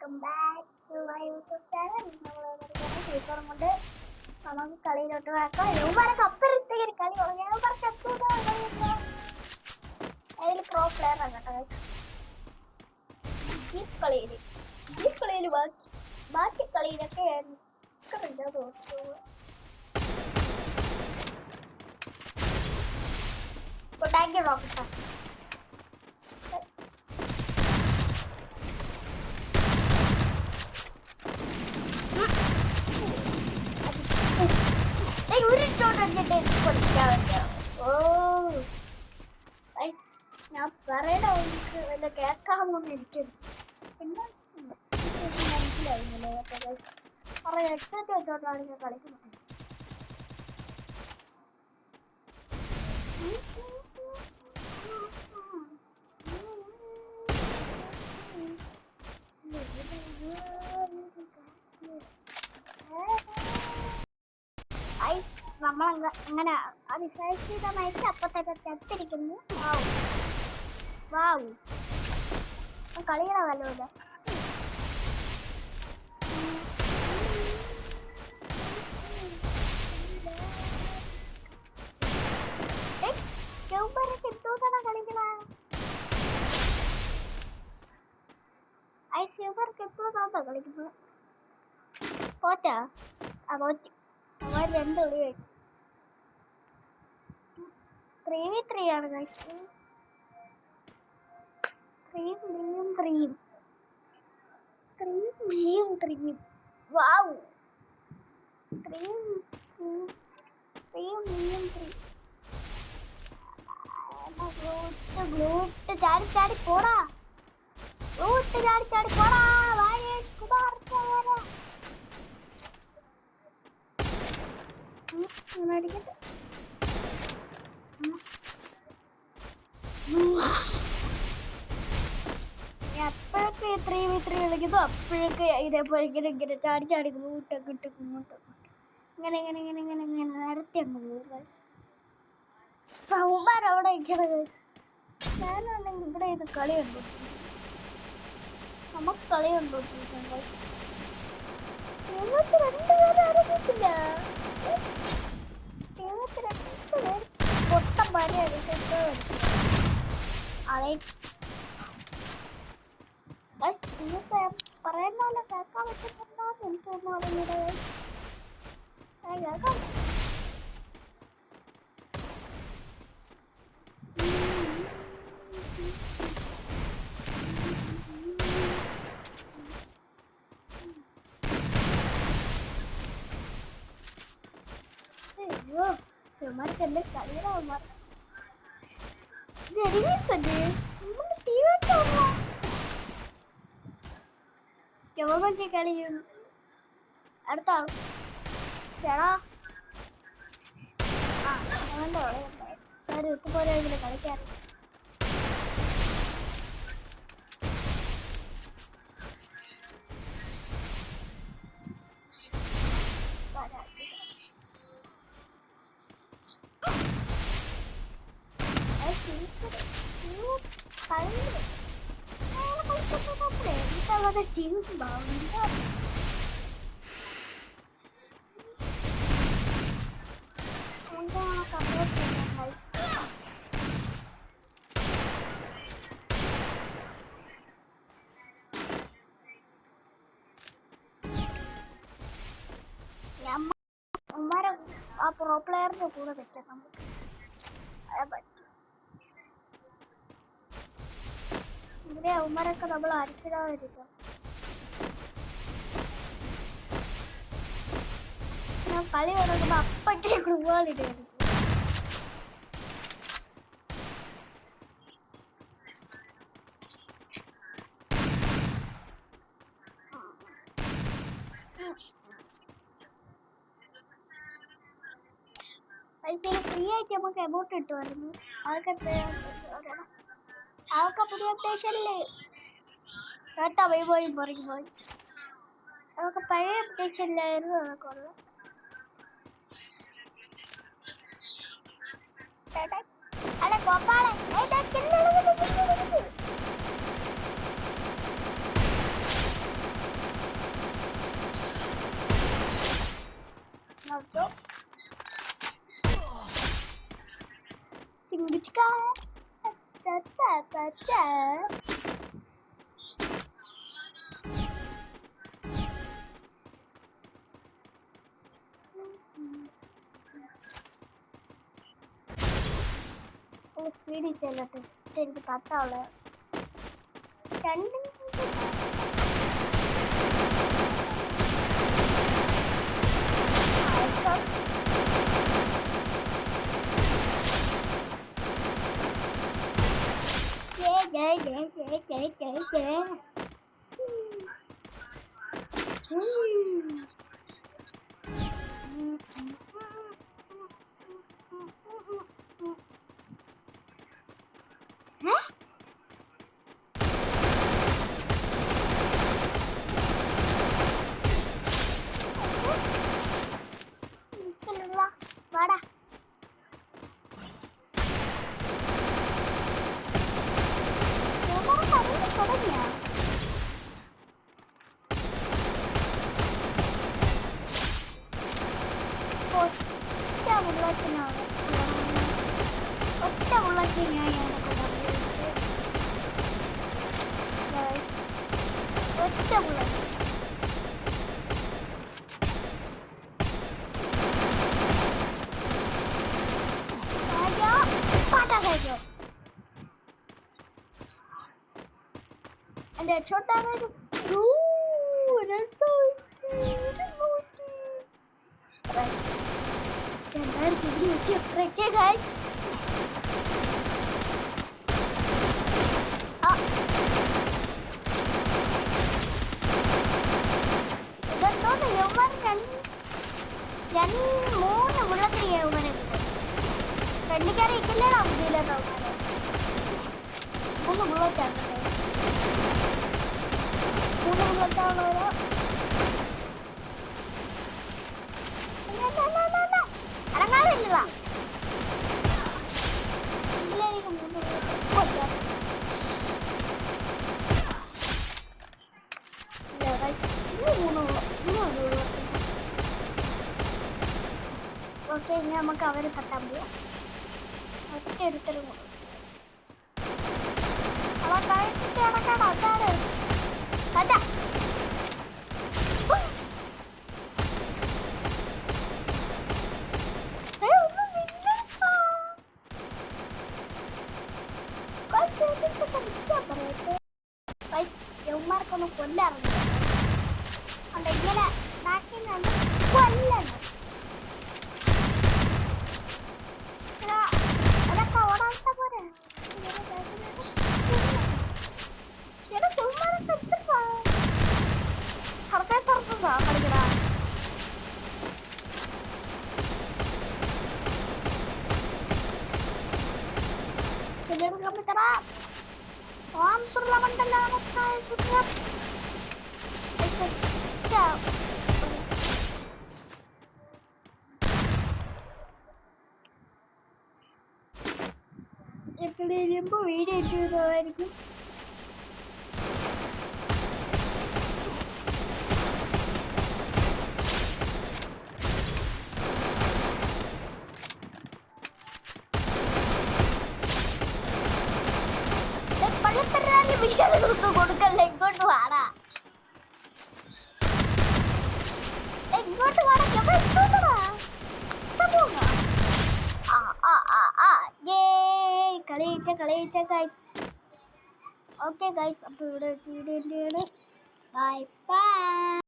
Welcome back to my YouTube channel. Super കൊണ്ട് നമുക്ക് കളിയിലോട്ട് കിടക്കാം. യുവമാരെ കപ്പലിട്ട് കളി തുടങ്ങിയ അതിൽ പ്രോ പ്ലെയർ ആണ് കേട്ടോ. ഈ കളിയിൽ ബാക്കി കളിയിലൊക്കെ തോറ്റു. Thank you rocket. ഞാൻ പറയണ വല്ല കേൾക്കാമെന്ന് ഇരിക്കുന്നു. പിന്നെ മനസ്സിലാവുന്നില്ല കുറെ ഹെഡ്സെറ്റ് വെച്ചോണ്ടാണ് ഞാൻ കളിക്കുന്നത്. നമ്മളങ്ങനെ അതിശയമായിട്ട് അപ്പത്തെ ചത്തിരിക്കുന്നു. വാവ് കളിയുടെ വല്ലൂല. കളിക്കുന്നത് പോറ്റാ പോറ്റി അവർ 2 കളി കഴിച്ചു. 3v3 ആണ് കഴിച്ചത്. 3 വാവ് 3 ചാടി പോടാ. ചാടി പോടാ. വായേഷ് കുമാർ അടിക്കട്ടെ. എപ്പോഴൊക്കെ 3v3 കളിക്കുന്നു അപ്പോഴൊക്കെ ഇതേപോലെ ഇങ്ങനെ ചാടി ഇങ്ങോട്ടൊക്കെ ഇങ്ങനെ നേരത്തെ അങ്ങ് പോകും. സൗമാരവിടെ ഇരിക്കണത്. ഞാനാണെങ്കിൽ ഇവിടെ ഇത് കളി കണ്ടു. നമുക്ക് കളി കണ്ടോട്ടിരിക്കുന്നത്. 2 പേരെ അറിയിച്ചില്ല. 2 പേര് പൊട്ടം പനി അടിച്ചിട്ട് പറയുന്ന പോലെ കേൾക്കാൻ പറ്റുന്നുണ്ടോന്ന് എനിക്കൊന്നും അറിഞ്ഞത്. കേൾക്കാം. എന്റെ കളിയുടെ കളിയും അടുത്ത ചേടാ പോലെ കളിക്കാറ്. ആ പ്രോ പ്ലെയറിന്റെ കൂടെ പറ്റാം നമുക്ക്. ഇവിടെ അവന്മാരൊക്കെ നമ്മൾ അടിച്ചിടാതിരിക്കാം. ഞാൻ കളി തുടങ്ങുമ്പോ അപ്പറ്റേ ഗ്ലൂവാളിടായിരിക്കും. ഫ്രീ ആയിട്ട് നമുക്ക് എമൗണ്ട് കിട്ടുമായിരുന്നു. അതൊക്കെ പുതിയ അപ്ഡേഷനില് പോയി അതൊക്കെ പഴയ അപ്ഡേഷനിലായിരുന്നു. അതൊക്കെ ഉള്ളത് അല്ലെ കോപ്പാളെ സ്പീഡിൽ ചെല്ലട്ടെ, എനിക്ക് പത്താള് രണ്ട് വാടാ. തുടങ്ങിയ ഒറ്റ ബുള്ളറ്റ് ഞാൻ ഒറ്റ ബുള്ളറ്റ് പാട്ടാ കഴിച്ചോ. എന്റെ ഹെഡ്ഷോട്ട് ഡാമേജ് മൂന്ന് ബുള്ളത്തിന് യൗവനെ ഫ്രണ്ടിക്കാരെ ഇക്കില്ലേടാ ഇതിലെന്നോ മൂന്ന് ബുള്ളറ്റാണ് മൂന്ന് ബുള്ളറ്റാണോരോ അടങ്ങാറില്ല ഇതിലേക്ക് മൂന്ന് ഓക്കെ, ഇനി നമുക്ക് അവരെ തട്ടാൻ പോവാം. ഒറ്റ ഒരുത്തരും അവൻ കഴിച്ചിട്ട് ഇറക്കണം. അതാണ് അതാ യൗമാർക്കൊന്ന് കൊല്ലാറുണ്ട്. അതുകൊണ്ട് ഇങ്ങനെ നാട്ടിൽ കൊല്ലണം. അതൊക്കെ ഓടാത്ത പോലെ കളിക്കടാ. കളിക്കടാ. sudah mendalam saya sudah sedap. Eklerim bu video itu. കൊടുക്കല്ലേ, ഇങ്ങോട്ട് വാടാ, ഇങ്ങോട്ട് വാടാ, ഇങ്ങോട്ട് വാ. കളിയിച്ച ഗൈസ്. ഓക്കെ ഗൈസ്, അപ്പോൾ ഇവിടെ ബൈ ബൈ.